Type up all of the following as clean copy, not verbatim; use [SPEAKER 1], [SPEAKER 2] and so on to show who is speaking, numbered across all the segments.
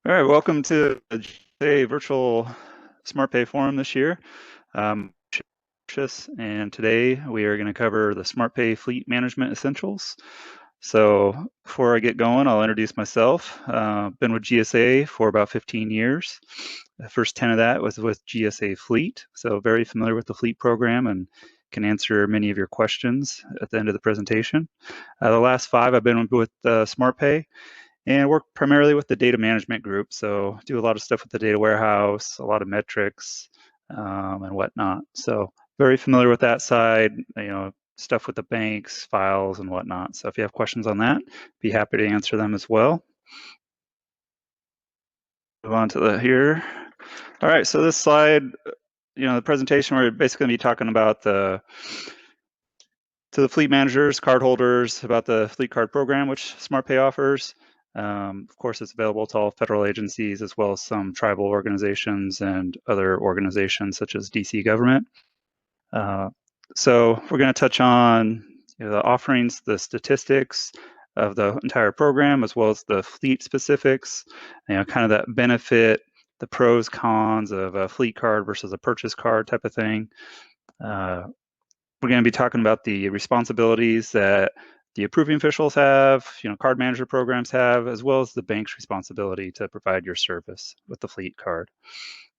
[SPEAKER 1] All right, welcome to the GSA virtual SmartPay forum this year. And today we are going to cover the SmartPay Fleet Management Essentials. So before I get going, I'll introduce myself. Been with GSA for about 15 years. The first 10 of that was with GSA Fleet, so very familiar with the Fleet program and can answer many of your questions at the end of the presentation. The last 5 I've been with SmartPay, and work primarily with the data management group. So do a lot of stuff with the data warehouse, a lot of metrics and whatnot. So very familiar with that side, stuff with the banks, files and whatnot. So if you have questions on that, be happy to answer them as well. Move on to here. All right, so this slide, the presentation, we're basically going to be talking about to the fleet managers, cardholders, about the fleet card program, which SmartPay offers. Of course, it's available to all federal agencies as well as some tribal organizations and other organizations such as DC government. So we're going to touch on the offerings, the statistics of the entire program, as well as the fleet specifics, kind of that benefit, the pros, cons of a fleet card versus a purchase card type of thing. We're going to be talking about the responsibilities that the approving officials have, card manager programs have, as well as the bank's responsibility to provide your service with the fleet card.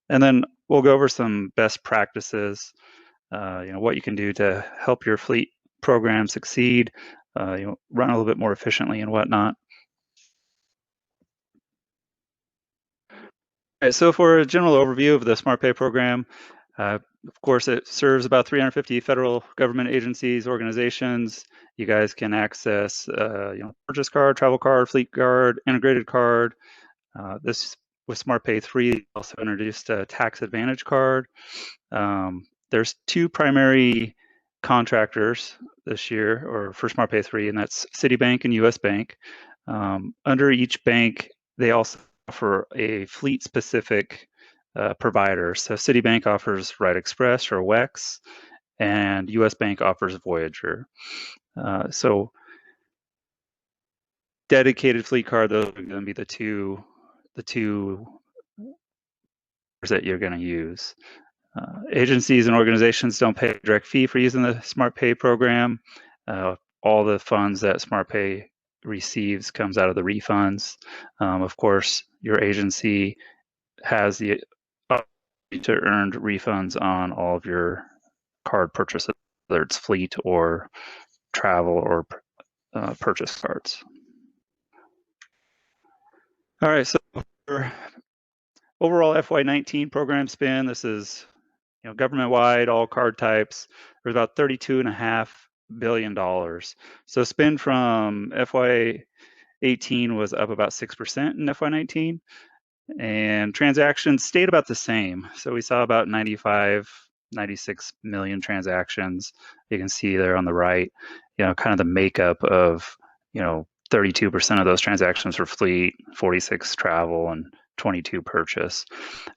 [SPEAKER 1] And then we'll go over some best practices, what you can do to help your fleet program succeed, run a little bit more efficiently and whatnot. All right, so for a general overview of the SmartPay program, of course, it serves about 350 federal government agencies, organizations. You guys can access, purchase card, travel card, fleet card, integrated card. This with SmartPay 3 also introduced a tax advantage card. There's 2 primary contractors this year, or for SmartPay 3, and that's Citibank and US Bank. Under each bank, they also offer a fleet-specific provider. So Citibank offers Ride Express or WEX, and US Bank offers Voyager. So dedicated fleet card, those are going to be the two that you're going to use. Agencies and organizations don't pay a direct fee for using the SmartPay program. All the funds that SmartPay receives comes out of the refunds. Of course, your agency has the opportunity to earn refunds on all of your card purchases, whether it's fleet or travel or purchase cards. All right, so for overall FY19 program spend, this is government-wide, all card types. There's about $32.5 billion. So spend from FY18 was up about 6% in FY19, and transactions stayed about the same. So we saw about 96 million transactions. You can see there on the right, kind of the makeup of, 32% of those transactions were fleet, 46 travel, and 22 purchase.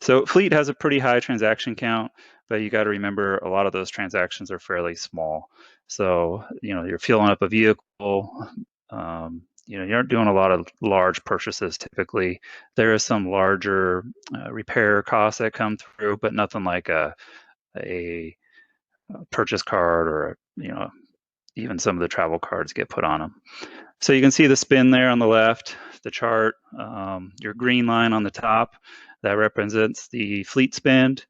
[SPEAKER 1] So fleet has a pretty high transaction count, but you got to remember a lot of those transactions are fairly small. So, you're filling up a vehicle, you aren't doing a lot of large purchases typically. There is some larger repair costs that come through, but nothing like a purchase card or, even some of the travel cards get put on them. So you can see the spin there on the left, the chart, your green line on the top, that represents the fleet spend,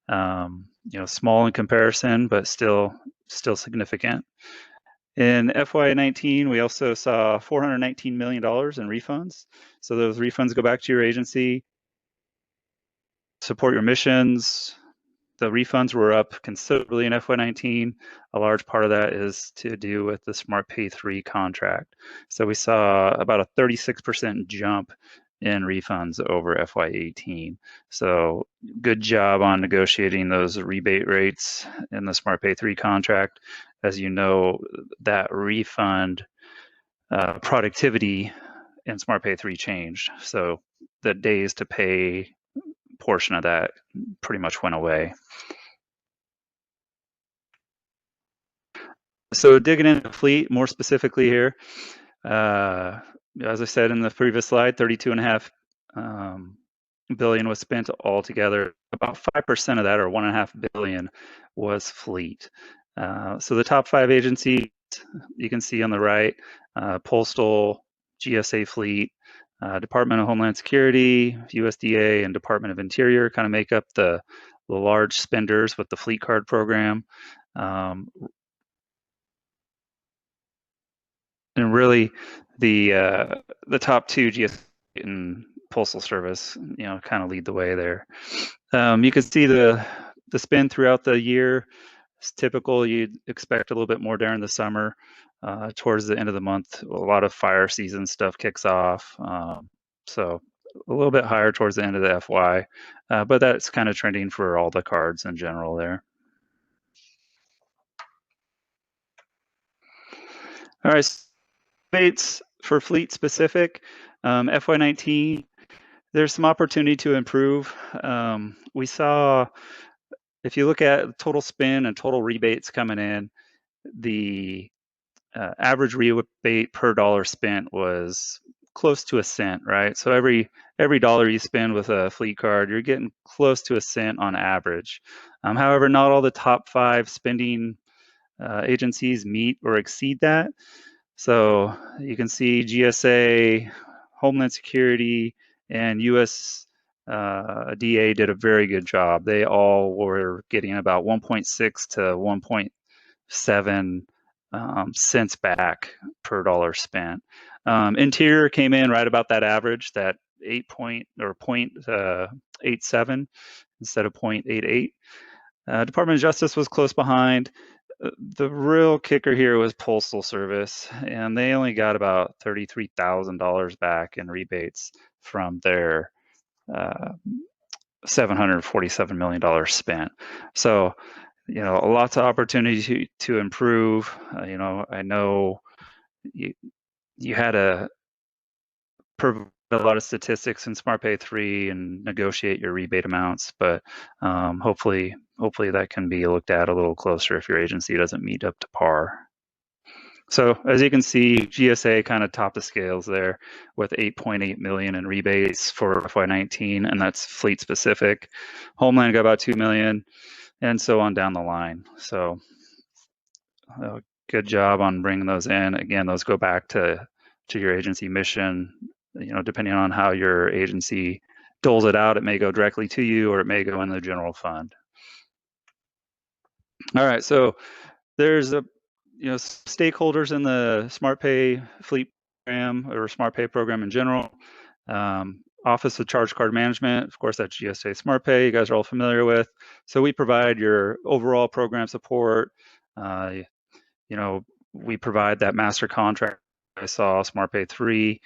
[SPEAKER 1] small in comparison, but still significant. In FY19, we also saw $419 million in refunds. So those refunds go back to your agency, support your missions. The refunds were up considerably in FY19. A large part of that is to do with the SmartPay 3 contract. So we saw about a 36% jump in refunds over FY18. So good job on negotiating those rebate rates in the SmartPay 3 contract. As you know, that refund productivity in SmartPay 3 changed. So the days to pay portion of that pretty much went away. So digging into fleet more specifically here, as I said in the previous slide, $32.5 billion was spent altogether. About 5% of that, or 1.5 billion, was fleet. So the top 5 agencies you can see on the right: Postal, GSA Fleet, Department of Homeland Security, USDA, and Department of Interior kind of make up the large spenders with the fleet card program. Um, and really, the top 2, GSA and Postal Service, kind of lead the way there. You can see the spend throughout the year. It's typical. You'd expect a little bit more during the summer. Towards the end of the month, a lot of fire season stuff kicks off. So a little bit higher towards the end of the FY, but that's kind of trending for all the cards in general there. All right, rates for fleet specific, FY19, there's some opportunity to improve. We saw, if you look at total spend and total rebates coming in, the average rebate per dollar spent was close to a cent, right? So every dollar you spend with a fleet card, you're getting close to a cent on average. However, not all the top 5 spending agencies meet or exceed that. So you can see GSA, Homeland Security, and USDA did a very good job. They all were getting about 1.6 to 1.7 cents back per dollar spent. Interior came in right about that average, that 0.87 instead of 0.88. Department of Justice was close behind. The real kicker here was Postal Service, and they only got about $33,000 back in rebates from their $747 million spent. So, lots of opportunity to improve. I know you had to provide a lot of statistics in SmartPay 3 and negotiate your rebate amounts, but hopefully that can be looked at a little closer if your agency doesn't meet up to par. So as you can see, GSA kind of topped the scales there with 8.8 million in rebates for FY19, and that's fleet specific. Homeland got about 2 million, and so on down the line. So good job on bringing those in. Again, those go back to your agency mission. Depending on how your agency doles it out, it may go directly to you or it may go in the general fund. All right, so there's stakeholders in the SmartPay fleet program or SmartPay program in general. Office of Charge Card Management, of course, that's GSA SmartPay, you guys are all familiar with. So we provide your overall program support. We provide that master contract I saw, SmartPay 3.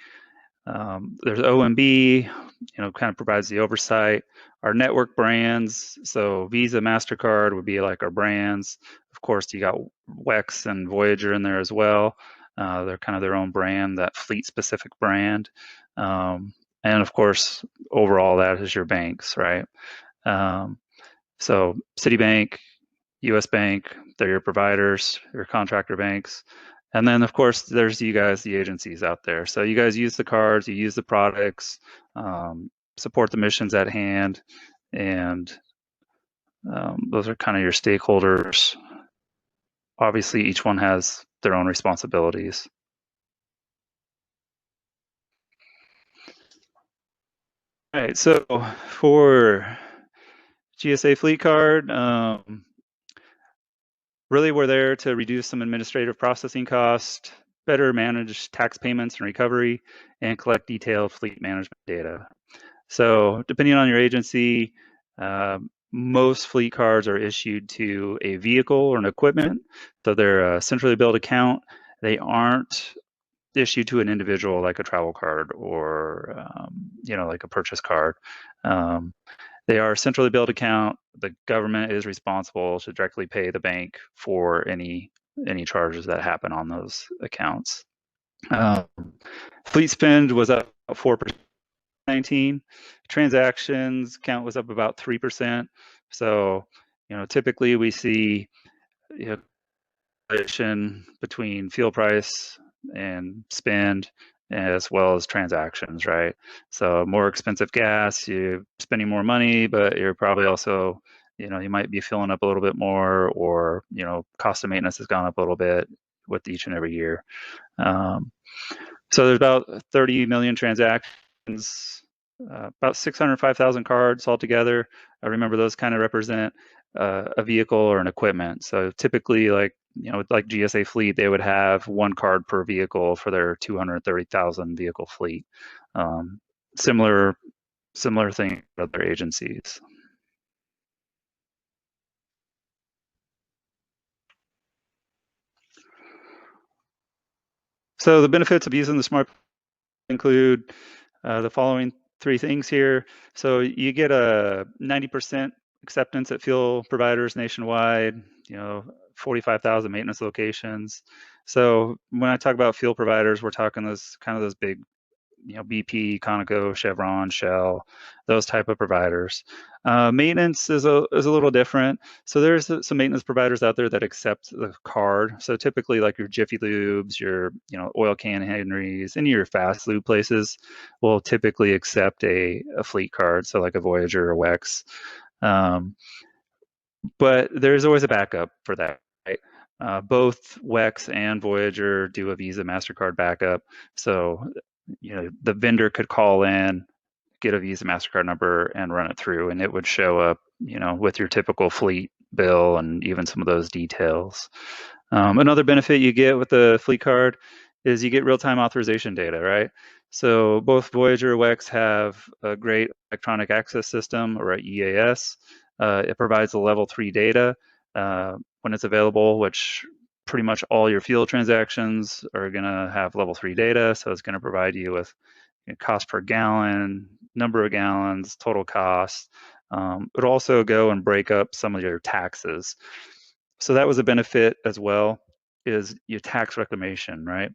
[SPEAKER 1] There's OMB, kind of provides the oversight. Our network brands, so Visa, MasterCard would be like our brands. Of course, you got WEX and Voyager in there as well. They're kind of their own brand, that fleet-specific brand. And of course, overall, that is your banks, right? So Citibank, US Bank, they're your providers, your contractor banks. And then, of course, there's you guys, the agencies out there. So you guys use the cards, you use the products, support the missions at hand, and those are kind of your stakeholders. Obviously, each one has their own responsibilities. All right, so for GSA Fleet Card, really we're there to reduce some administrative processing costs, better manage tax payments and recovery, and collect detailed fleet management data. So depending on your agency, most fleet cards are issued to a vehicle or an equipment. So they're a centrally billed account. They aren't issued to an individual like a travel card or like a purchase card. They are a centrally billed account. The government is responsible to directly pay the bank for any charges that happen on those accounts. Fleet spend was up 4%. 19 transactions count was up about 3%. So, typically we see correlation between fuel price and spend. as well as transactions, right? So more expensive gas, you're spending more money, but you're probably also, you might be filling up a little bit more, or, cost of maintenance has gone up a little bit with each and every year. So there's about 30 million transactions, about 605,000 cards altogether. I remember those kind of represent a vehicle or an equipment. So typically, like GSA Fleet, they would have one card per vehicle for their 230,000 vehicle fleet. Um, similar similar thing for other agencies. So the benefits of using the smart include the following three things here. So you get a 90% acceptance at fuel providers nationwide, 45,000 maintenance locations. So when I talk about fuel providers, we're talking those big, BP, Conoco, Chevron, Shell, those type of providers. Maintenance is a little different. So there's some maintenance providers out there that accept the card. So typically, like your Jiffy Lubes, your oil can Henrys, any of your fast lube places will typically accept a fleet card. So like a Voyager or WEX. Um, but there's always a backup for that, right? Both WEX and Voyager do a Visa MasterCard backup. So, the vendor could call in, get a Visa MasterCard number, and run it through, and it would show up, with your typical fleet bill and even some of those details. Another benefit you get with the fleet card is you get real-time authorization data, right? So both Voyager and WEX have a great electronic access system, or a EAS. It provides the level 3 data when it's available, which pretty much all your fuel transactions are going to have level 3 data. So it's going to provide you with cost per gallon, number of gallons, total cost. It'll also go and break up some of your taxes. So that was a benefit as well, is your tax reclamation, right?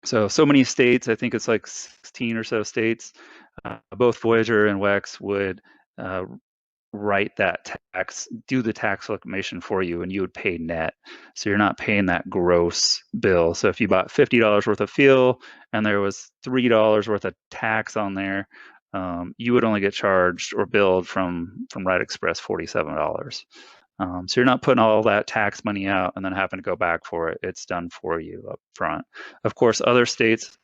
[SPEAKER 1] So many states, I think it's like 16 or so states, both Voyager and WEX would uh, write that tax, do the tax reclamation for you, and you would pay net. So you're not paying that gross bill. So if you bought $50 worth of fuel and there was $3 worth of tax on there, you would only get charged or billed from Right Express $47. So you're not putting all that tax money out and then having to go back for it. It's done for you up front. Of course, other states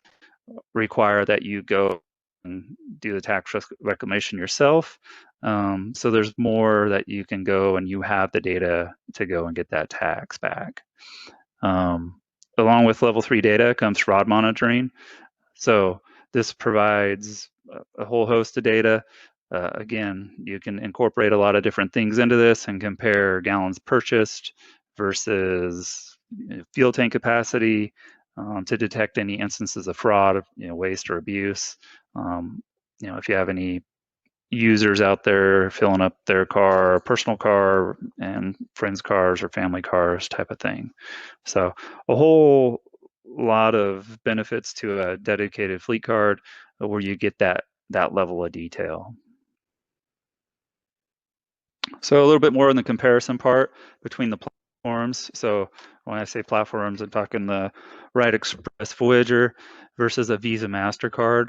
[SPEAKER 1] require that you go and do the tax reclamation yourself. So there's more that you can go, and you have the data to go and get that tax back. Along with level 3 data comes fraud monitoring. So this provides a whole host of data. Again, you can incorporate a lot of different things into this and compare gallons purchased versus fuel tank capacity, to detect any instances of fraud, waste or abuse. If you have any users out there filling up their car, personal car, and friends' cars or family cars type of thing. So a whole lot of benefits to a dedicated fleet card where you get that level of detail. So a little bit more on the comparison part between the platforms. So when I say platforms, I'm talking the Right Express Voyager versus a Visa MasterCard.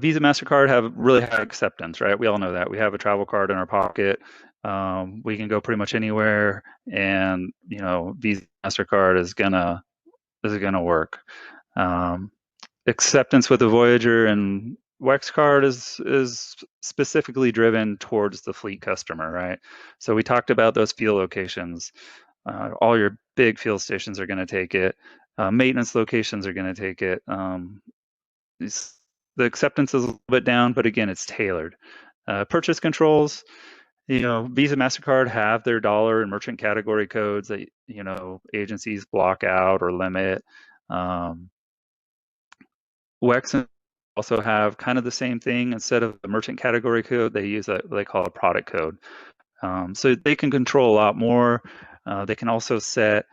[SPEAKER 1] Visa, MasterCard have really high acceptance, right? We all know that. We have a travel card in our pocket. We can go pretty much anywhere, and Visa, MasterCard is gonna work. Acceptance with the Voyager and WEX card is specifically driven towards the fleet customer, right? So we talked about those fuel locations. All your big fuel stations are going to take it. Maintenance locations are going to take it. The acceptance is a little bit down, but again, it's tailored. Purchase controls, Visa, MasterCard have their dollar and merchant category codes that, agencies block out or limit. WEX also have kind of the same thing. Instead of the merchant category code, they use what they call a product code. So they can control a lot more. They can also set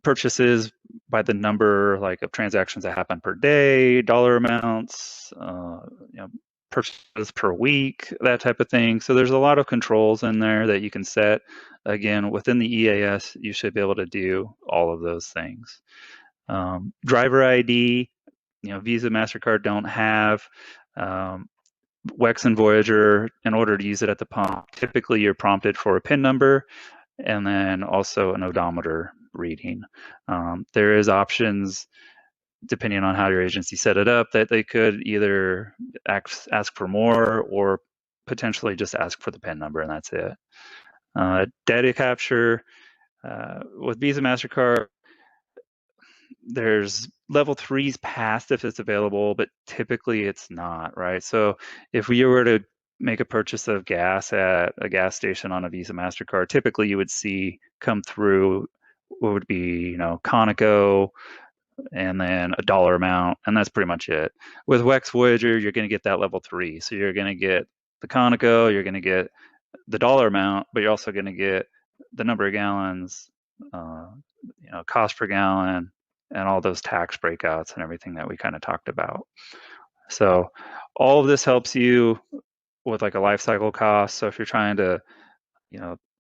[SPEAKER 1] purchases by the number of transactions that happen per day, dollar amounts, purchases per week, that type of thing. So there's a lot of controls in there that you can set. Again, within the EAS, you should be able to do all of those things. Driver ID, Visa, MasterCard don't have. WEX and Voyager, in order to use it at the pump, typically you're prompted for a PIN number and then also an odometer reading. There is options depending on how your agency set it up that they could either ask for more or potentially just ask for the PIN number and that's it. Data capture with Visa, MasterCard, there's level 3s passed if it's available, but typically it's not, right? So if we were to make a purchase of gas at a gas station on a Visa, MasterCard, typically you would see come through what would be, Conoco and then a dollar amount, and that's pretty much it. With WEX Voyager, you're going to get that level 3. So you're going to get the Conoco, you're going to get the dollar amount, but you're also going to get the number of gallons, cost per gallon, and all those tax breakouts and everything that we kind of talked about. So all of this helps you with like a life cycle cost. So if you're trying to,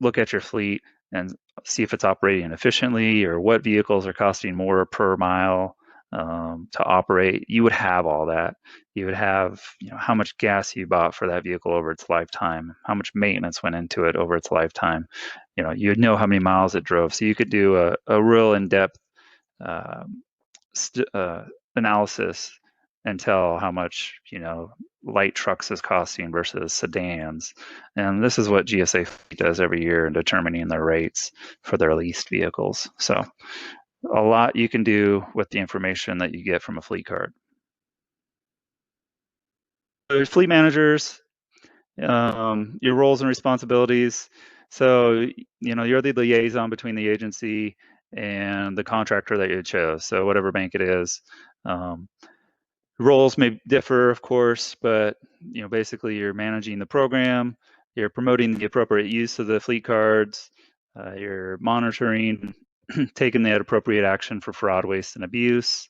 [SPEAKER 1] look at your fleet and see if it's operating efficiently or what vehicles are costing more per mile to operate, you would have all that. You would have, how much gas you bought for that vehicle over its lifetime, how much maintenance went into it over its lifetime. You'd know how many miles it drove. So you could do a real in-depth analysis and tell how much, light trucks is costing versus sedans. And this is what GSA does every year in determining their rates for their leased vehicles. So a lot you can do with the information that you get from a fleet card. There's fleet managers, your roles and responsibilities. So, you're the liaison between the agency and the contractor that you chose. So whatever bank it is. Roles may differ, of course, but basically you're managing the program, you're promoting the appropriate use of the fleet cards, you're monitoring, taking that appropriate action for fraud, waste, and abuse.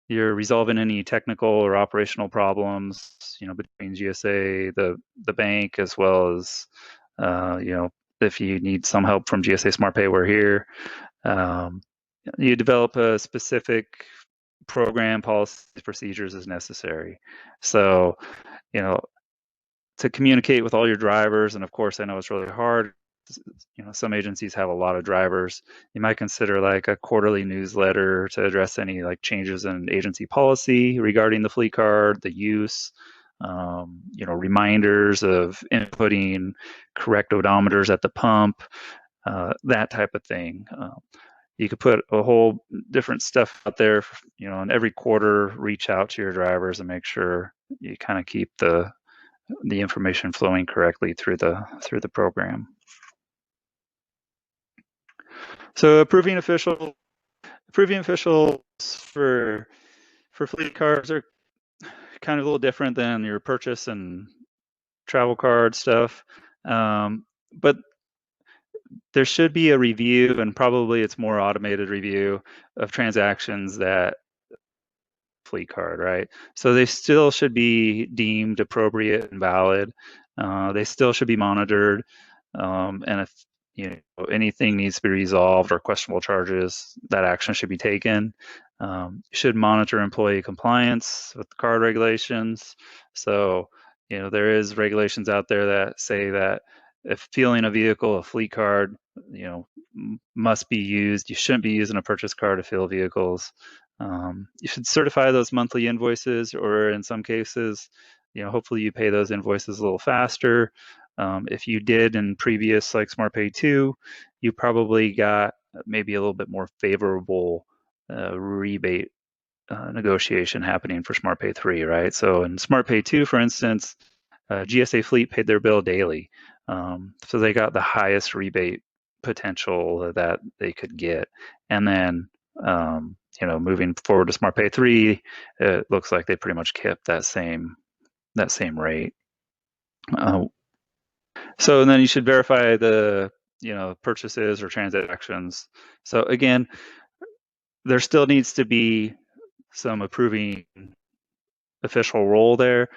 [SPEAKER 1] You're resolving any technical or operational problems, between GSA, the bank, as well as, if you need some help from GSA SmartPay, we're here. You develop a specific program, policies, procedures as necessary. So, to communicate with all your drivers, and of course, I know it's really hard. Some agencies have a lot of drivers. You might consider like a quarterly newsletter to address any like changes in agency policy regarding the fleet card, the use, reminders of inputting correct odometers at the pump, that type of thing. You could put a whole different stuff out there, and every quarter reach out to your drivers and make sure you kind of keep the information flowing correctly through the program. So approving officials for fleet cards are kind of a little different than your purchase and travel card stuff, but there should be a review, and probably it's more automated review of transactions that fleet card, right? So they still should be deemed appropriate and valid. They still should be monitored, and if anything needs to be resolved or questionable charges, that action should be taken. You should monitor employee compliance with the card regulations. So there is regulations out there that say that if fueling a vehicle, a fleet card, must be used. You shouldn't be using a purchase card to fuel vehicles. You should certify those monthly invoices, or in some cases, hopefully you pay those invoices a little faster. If you did in previous, like SmartPay 2, you probably got maybe a little bit more favorable rebate negotiation happening for SmartPay 3, right? So in SmartPay 2, for instance, GSA Fleet paid their bill daily. So they got the highest rebate potential that they could get. And then, moving forward to SmartPay 3, it looks like they pretty much kept that same rate. So and then you should verify the purchases or transactions. So again, there still needs to be some approving official role there.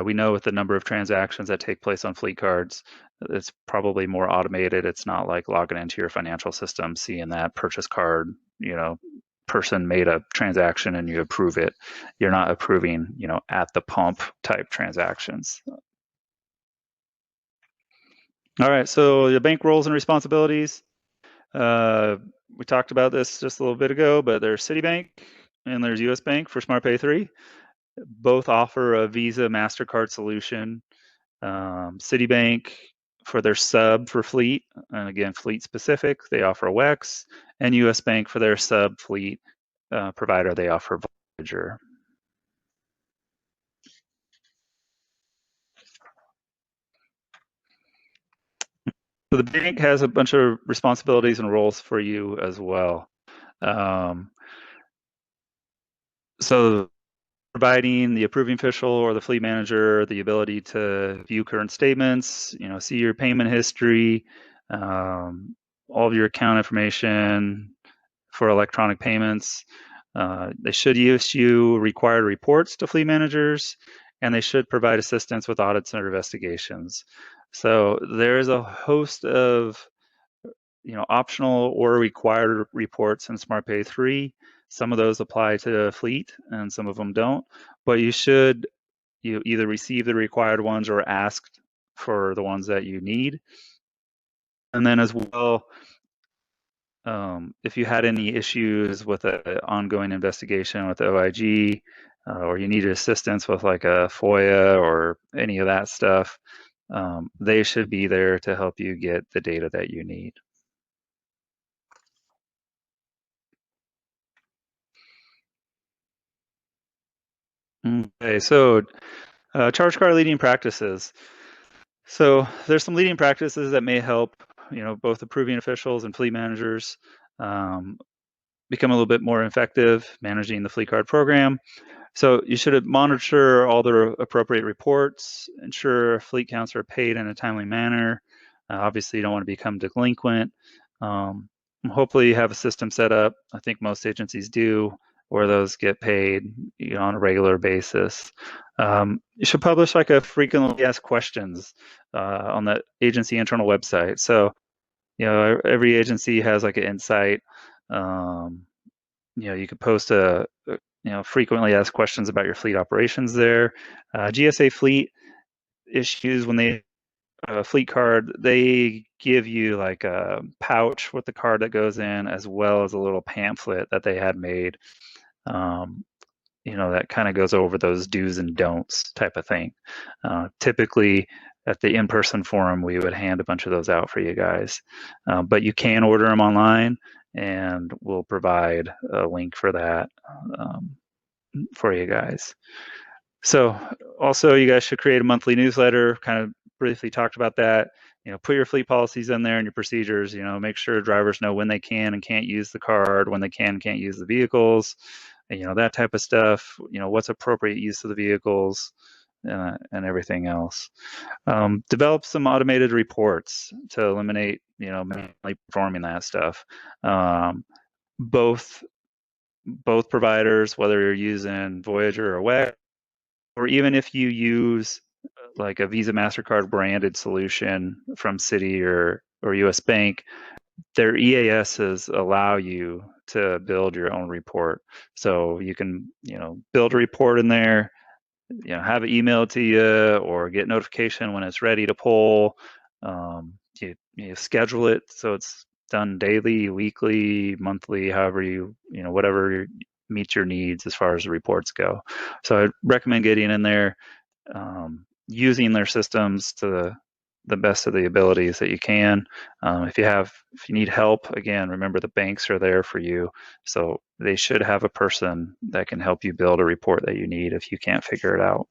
[SPEAKER 1] We know with the number of transactions that take place on fleet cards, it's probably more automated. It's not like logging into your financial system, seeing that purchase card, person made a transaction and you approve it. You're not approving, at the pump type transactions. All right, so the bank roles and responsibilities. We talked about this just a little bit ago, but there's Citibank and there's US Bank for SmartPay 3. Both offer a Visa MasterCard solution. Citibank for their sub for fleet, and again, fleet specific, they offer WEX, and US Bank for their sub fleet provider, they offer Voyager. So the bank has a bunch of responsibilities and roles for you as well. So providing the approving official or the fleet manager the ability to view current statements, see your payment history, all of your account information for electronic payments. They should issue required reports to fleet managers, and they should provide assistance with audits and investigations. So there is a host of optional or required reports in SmartPay 3. Some of those apply to fleet and some of them don't, but you should either receive the required ones or ask for the ones that you need. And then as well, if you had any issues with an ongoing investigation with OIG, or you needed assistance with like a FOIA or any of that stuff, they should be there to help you get the data that you need. Okay, so charge card leading practices. So there's some leading practices that may help, both approving officials and fleet managers become a little bit more effective managing the fleet card program. So you should monitor all the appropriate reports, ensure fleet counts are paid in a timely manner. Obviously, you don't want to become delinquent. Hopefully, you have a system set up. I think most agencies do, where those get paid on a regular basis. You should publish like a frequently asked questions on the agency internal website. So, every agency has like an insight. You could post a frequently asked questions about your fleet operations there. GSA fleet issues when they fleet card, they give you like a pouch with the card that goes in, as well as a little pamphlet that they had made. That kind of goes over those do's and don'ts type of thing. Typically, at the in-person forum, we would hand a bunch of those out for you guys. But you can order them online, and we'll provide a link for that for you guys. So also, you guys should create a monthly newsletter. Kind of briefly talked about that. Put your fleet policies in there and your procedures. Make sure drivers know when they can and can't use the card, when they can and can't use the vehicles, and, that type of stuff. What's appropriate use of the vehicles, and everything else. Develop some automated reports to eliminate, manually performing that stuff. Both providers, whether you're using Voyager or WEX, or even if you use like a Visa MasterCard branded solution from Citi or US Bank, their EASs allow you to build your own report. So you can, build a report in there, have it emailed to you or get notification when it's ready to pull. You schedule it so it's done daily, weekly, monthly, however whatever meets your needs as far as the reports go. So I'd recommend getting in there, using their systems to the best of the abilities that you can. If you need help, again, remember the banks are there for you. So they should have a person that can help you build a report that you need if you can't figure it out.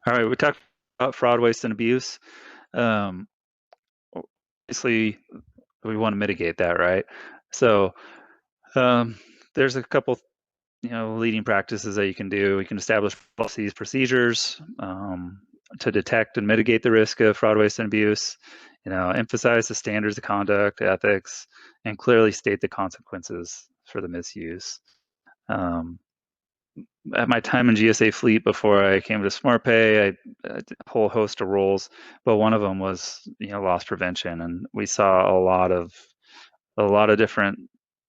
[SPEAKER 1] All right, we talked about fraud, waste, and abuse. Obviously, we want to mitigate that, right? So there's a couple leading practices that you can do. We can establish policies, procedures to detect and mitigate the risk of fraud, waste, and abuse. Emphasize the standards of conduct, ethics, and clearly state the consequences for the misuse. At my time in GSA Fleet before I came to SmartPay, I did a whole host of roles, but one of them was loss prevention, and we saw a lot of a lot of different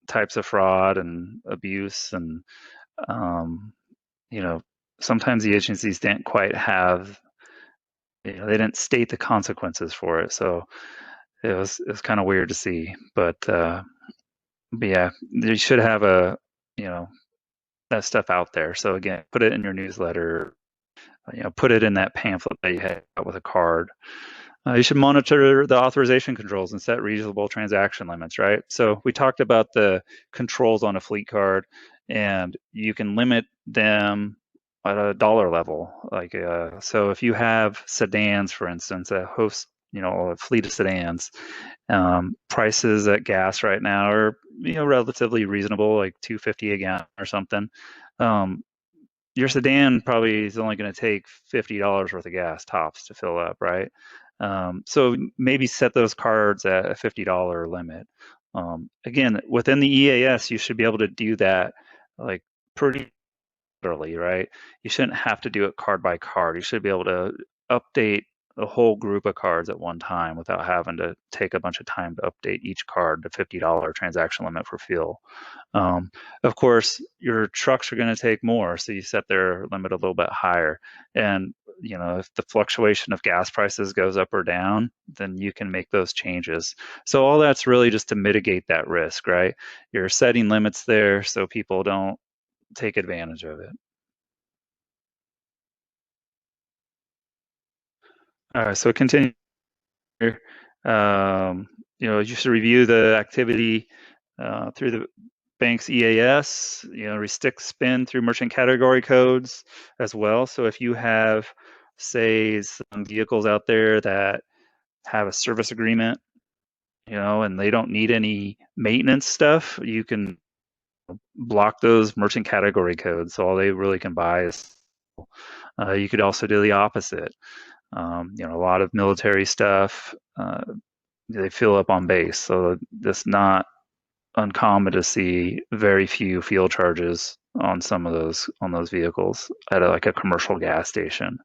[SPEAKER 1] types of fraud and abuse, and um, you know, sometimes the agencies didn't quite have, they didn't state the consequences for it, so it was kind of weird to see. But yeah, you should have you know, that stuff out there. So again, put it in your newsletter, put it in that pamphlet that you had with a card. You should monitor the authorization controls and set reasonable transaction limits, right? So we talked about the controls on a fleet card, and you can limit them at a dollar level. So if you have sedans, for instance, a host, a fleet of sedans, prices at gas right now are, relatively reasonable, like 250 a gallon or something. Um, your sedan probably is only going to take $50 worth of gas tops to fill up, right? So maybe set those cards at a $50 limit. Again, within the EAS, you should be able to do that like pretty early, right? You shouldn't have to do it card by card. You should be able to update a whole group of cards at one time without having to take a bunch of time to update each card to $50 transaction limit for fuel. Um, of course, your trucks are going to take more, so you set their limit a little bit higher. And if the fluctuation of gas prices goes up or down, then you can make those changes. So all that's really just to mitigate that risk, right? You're setting limits there so people don't take advantage of it. So continue here. You should review the activity through the bank's EAS, restrict spend through merchant category codes as well. So if you have, say, some vehicles out there that have a service agreement, and they don't need any maintenance stuff, you can block those merchant category codes. So all they really can buy is. You could also do the opposite. A lot of military stuff, they fill up on base, so it's not uncommon to see very few fuel charges on some of those vehicles at like a commercial gas station.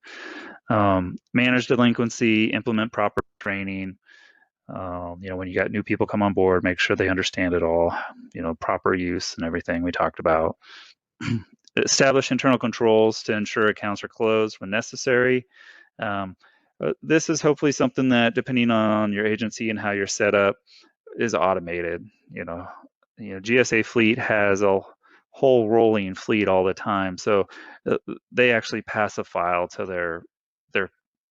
[SPEAKER 1] Manage delinquency, implement proper training. When you got new people come on board, make sure they understand it all. Proper use and everything we talked about. Establish internal controls to ensure accounts are closed when necessary. This is hopefully something that, depending on your agency and how you're set up, is automated. GSA Fleet has a whole rolling fleet all the time, so they actually pass a file to their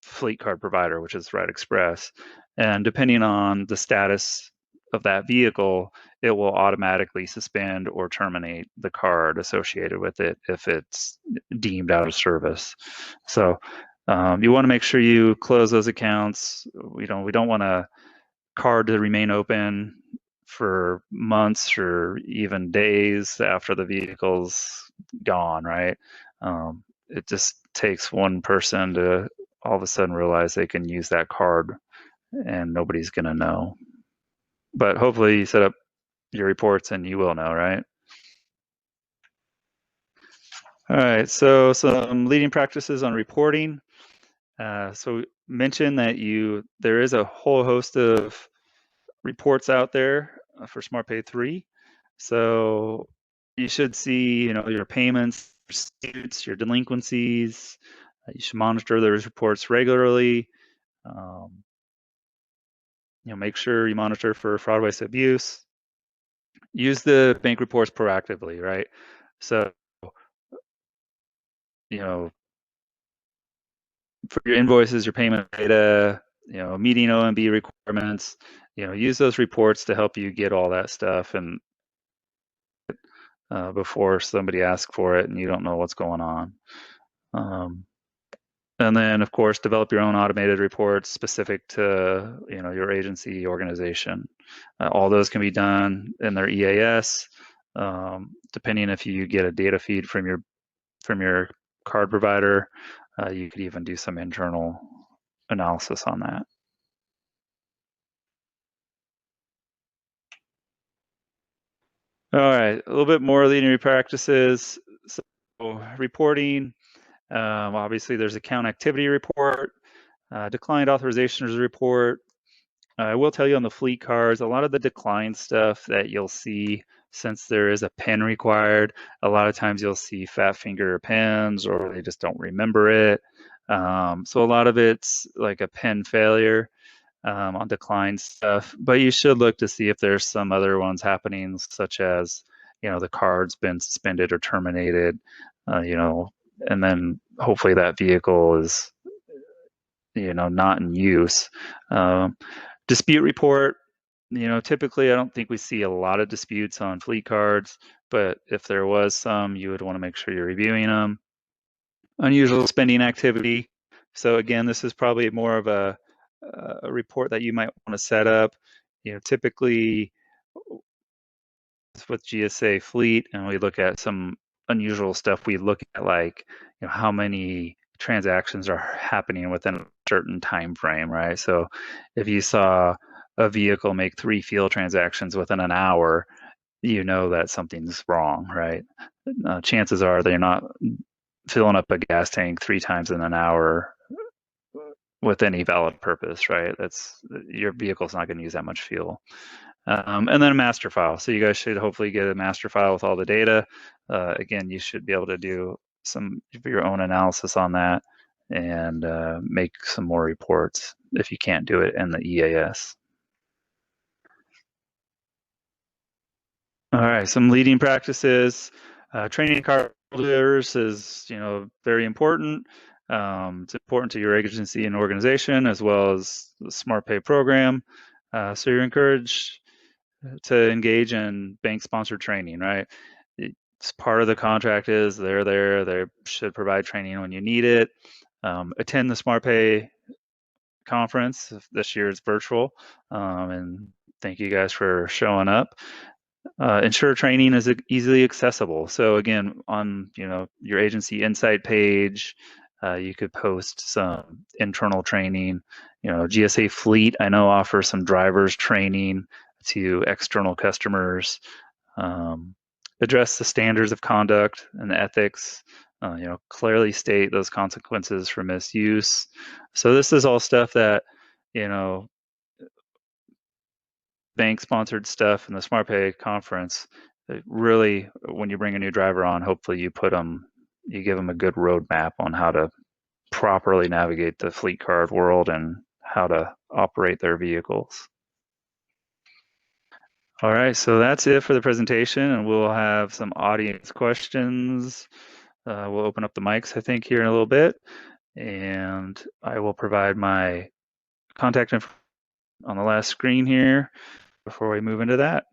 [SPEAKER 1] fleet card provider, which is Red Express, and depending on the status of that vehicle, it will automatically suspend or terminate the card associated with it if it's deemed out of service. So you want to make sure you close those accounts. We don't want a card to remain open for months or even days after the vehicle's gone, right? It just takes one person to all of a sudden realize they can use that card, and nobody's going to know. But hopefully you set up your reports and you will know, right? All right, so some leading practices on reporting. So mention that there is a whole host of reports out there for SmartPay 3. So you should see, your payments, your disputes, your delinquencies. You should monitor those reports regularly. Make sure you monitor for fraud, waste, abuse. Use the bank reports proactively, right? So, for your invoices, your payment data, meeting OMB requirements, use those reports to help you get all that stuff and before somebody asks for it and you don't know what's going on. And then, of course, develop your own automated reports specific to your agency organization. All those can be done in their EAS, depending if you get a data feed from your card provider. You could even do some internal analysis on that. All right, a little bit more leading practices. So reporting, obviously there's account activity report, declined authorizations report, I will tell you on the fleet cars, a lot of the decline stuff that you'll see, since there is a pen required, a lot of times you'll see fat finger pens or they just don't remember it. So a lot of it's like a pen failure on decline stuff, but you should look to see if there's some other ones happening, such as, the card's been suspended or terminated, and then hopefully that vehicle is, not in use. Um, Dispute report, typically I don't think we see a lot of disputes on fleet cards, but if there was some, you would want to make sure you're reviewing them. Unusual spending activity. So again, this is probably more of a report that you might want to set up. Typically with GSA fleet, and we look at some unusual stuff. We look at like, how many transactions are happening within a certain time frame, right? So if you saw a vehicle make 3 fuel transactions within an hour, you know that something's wrong, right? Chances are they're not filling up a gas tank 3 times in an hour with any valid purpose, right? That's your vehicle's not going to use that much fuel. And then a master file. So you guys should hopefully get a master file with all the data. Again, you should be able to do some of your own analysis on that and make some more reports if you can't do it in the EAS. All right, some leading practices. Training car holders is, very important. It's important to your agency and organization as well as the SmartPay program. So you're encouraged to engage in bank-sponsored training, right? It's part of the contract is they're there. They should provide training when you need it. Attend the SmartPay conference. This year is virtual, and thank you guys for showing up. Ensure training is easily accessible. So again, on your agency insight page, you could post some internal training. GSA Fleet I know offers some drivers training to external customers. Address the standards of conduct and ethics. Clearly state those consequences for misuse. So this is all stuff that you know bank sponsored stuff in the SmartPay conference. Really, when you bring a new driver on, hopefully you give them a good roadmap on how to properly navigate the fleet card world and how to operate their vehicles. All right, so that's it for the presentation, and we'll have some audience questions. We'll open up the mics, I think, here in a little bit, and I will provide my contact info on the last screen here before we move into that.